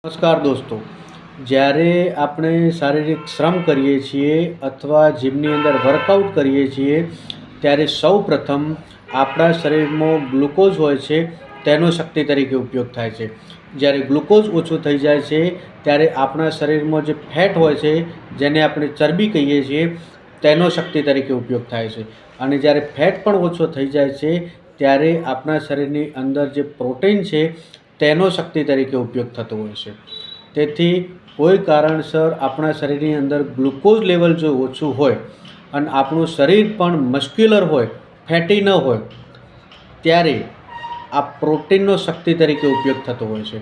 નમસ્કાર દોસ્તો, જ્યારે આપણે શારીરિક શ્રમ કરીએ છીએ અથવા જીમની અંદર વર્કઆઉટ કરીએ છીએ ત્યારે સૌ પ્રથમ આપણા શરીરમાં ગ્લુકોઝ હોય છે તેનો શક્તિ તરીકે ઉપયોગ થાય છે. જ્યારે ગ્લુકોઝ ઓછું થઈ જાય છે ત્યારે આપણા શરીરમાં જે ફેટ હોય છે જેને આપણે ચરબી કહીએ છીએ તેનો શક્તિ તરીકે ઉપયોગ થાય છે. અને જ્યારે ફેટ પણ ઓછો થઈ જાય છે ત્યારે આપણા શરીરની અંદર જે પ્રોટીન છે તેનો શક્તિ તરીકે ઉપયોગ થતો હોય છે. તેથી કોઈ કારણસર આપણા શરીરની અંદર ગ્લુકોઝ લેવલ જો ઓછું હોય અને આપણું શરીર પણ મસ્ક્યુલર હોય, ફેટી ન હોય, ત્યારે આ પ્રોટીનનો શક્તિ તરીકે ઉપયોગ થતો હોય છે.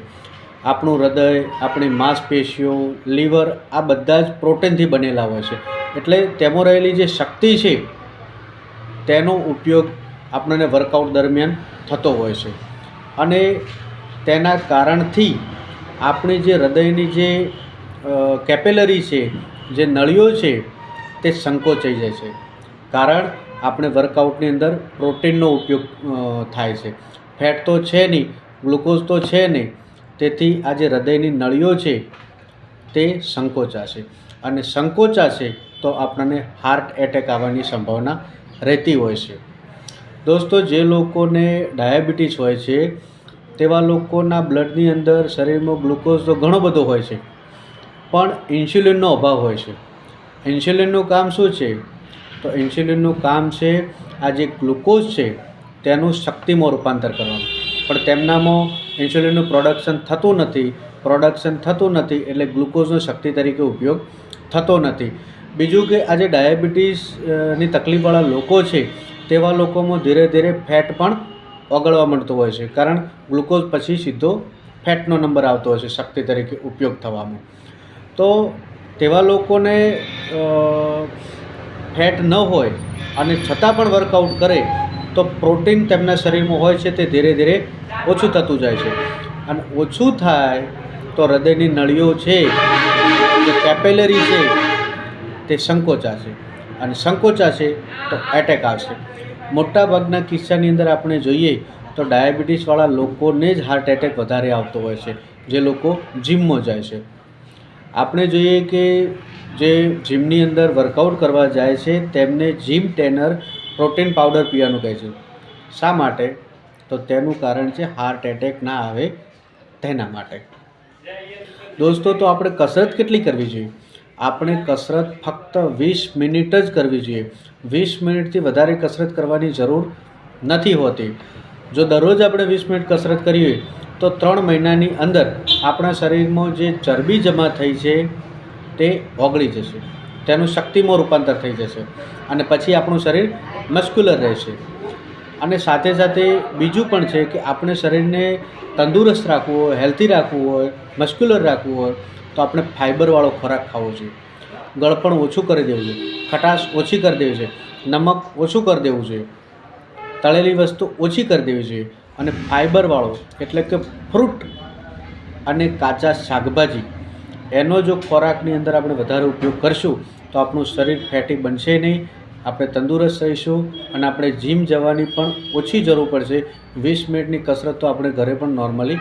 આપણું હૃદય, આપણી માંસપેશીઓ, લીવર આ બધા જ પ્રોટીનથી બનેલા હોય છે. એટલે તેમાં રહેલી જે શક્તિ છે તેનો ઉપયોગ આપણને વર્કઆઉટ દરમિયાન થતો હોય છે. અને તેના કારણથી આપણી જે હૃદયની જે કેપિલરી છે, જે નળીઓ છે તે સંકોચાઈ જાય છે. કારણ આપણે વર્કઆઉટની અંદર પ્રોટીનનો ઉપયોગ થાય છે. ફેટ તો છે નહીં, ગ્લુકોઝ તો છે નહીં, તેથી આ જે હૃદયની નળીઓ છે તે સંકોચાશે અને સંકોચાશે તો આપણને હાર્ટ એટેક આવવાની સંભાવના રહેતી હોય છે. દોસ્તો, જે લોકોને ડાયાબિટીસ હોય છે તેવા લોકોના બ્લડની અંદર શરીરમાં ગ્લુકોઝ તો ઘણો બધો હોય છે, પણ ઇન્સ્યુલિનનો અભાવ હોય છે. ઇન્સ્યુલિનનું કામ શું છે? તો ઇન્સ્યુલિનનું કામ છે આ જે ગ્લુકોઝ છે તેનું શક્તિમાં રૂપાંતર કરવાનું, પણ તેમનામાં ઇન્સ્યુલિનનું પ્રોડક્શન થતું નથી એટલે ગ્લુકોઝનો શક્તિ તરીકે ઉપયોગ થતો નથી. બીજું કે આજે ડાયાબિટીસની તકલીફવાળા લોકો છે તેવા લોકોમાં ધીરે ધીરે ફેટ પણ ઓગળવા મળતો હોય છે, કારણ ગ્લુકોઝ પછી સીધો ફેટનો નંબર આવતો હોય છે શક્તિ તરીકે ઉપયોગ થવામાં. તો તેવા લોકોને ફેટ ન હોય અને છતાં પણ વર્કઆઉટ કરે તો પ્રોટીન તેમના શરીરમાં હોય છે તે ધીરે ધીરે ઓછું થતું જાય છે. અને ઓછું થાય તો હૃદયની નળીઓ છે, જે કેપિલરી છે તે સંકોચાશે અને સંકોચાશે તો એટેક આવશે. મોટાભાગના કિસ્સાની અંદર આપણે જોઈએ તો ડાયાબિટીસવાળા લોકોને જ હાર્ટ એટેક વધારે આવતો હોય છે, જે લોકો જીમમાં જાય છે. આપણે જોઈએ કે જે જીમની અંદર વર્કઆઉટ કરવા જાય છે તેમને જીમ ટ્રેનર પ્રોટીન પાવડર પીવાનું કહે છે. શા માટે? તો તેનું કારણ છે હાર્ટ એટેક ના આવે તેના માટે. દોસ્તો, તો આપણે કસરત કેટલી કરવી જોઈએ? આપણે કસરત ફક્ત 20 મિનિટ જ કરવી જોઈએ. 20 મિનિટથી વધારે કસરત કરવાની જરૂર નથી હોતી. જો દરરોજ આપણે 20 મિનિટ કસરત કરીએ તો 3 મહિનાની અંદર આપણા શરીરમાં જે ચરબી જમા થઈ છે તે ઓગળી જશે, તેનું શક્તિમાં રૂપાંતર થઈ જશે અને પછી આપણું શરીર મસ્ક્યુલર રહેશે. અને સાથે સાથે બીજું પણ છે કે આપણે શરીરને તંદુરસ્ત રાખવું હોય, હેલ્ધી રાખવું હોય, મસ્ક્યુલર રાખવું હોય તો આપણે ફાઇબરવાળો ખોરાક ખાવો જોઈએ. ગળપણ ઓછું કરી દેવું જોઈએ, ખટાશ ઓછી કરી દેવી જોઈએ, નમક ઓછું કરી દેવું જોઈએ, તળેલી વસ્તુ ઓછી કરી દેવી જોઈએ અને ફાઇબરવાળો એટલે કે ફ્રૂટ અને કાચા શાકભાજી એનો જો ખોરાકની અંદર આપણે વધારે ઉપયોગ કરશું તો આપણું શરીર ફેટી બનશે નહીં, આપણે તંદુરસ્ત રહીશું અને આપણે જીમ જવાની પણ ઓછી જરૂર પડશે. 20 મિનિટની કસરત તો આપણે ઘરે પણ નોર્મલી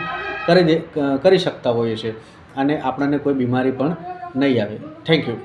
કરી શકતા હોઈએ છીએ અને આપણને કોઈ બીમારી પણ નહીં આવે. Thank you.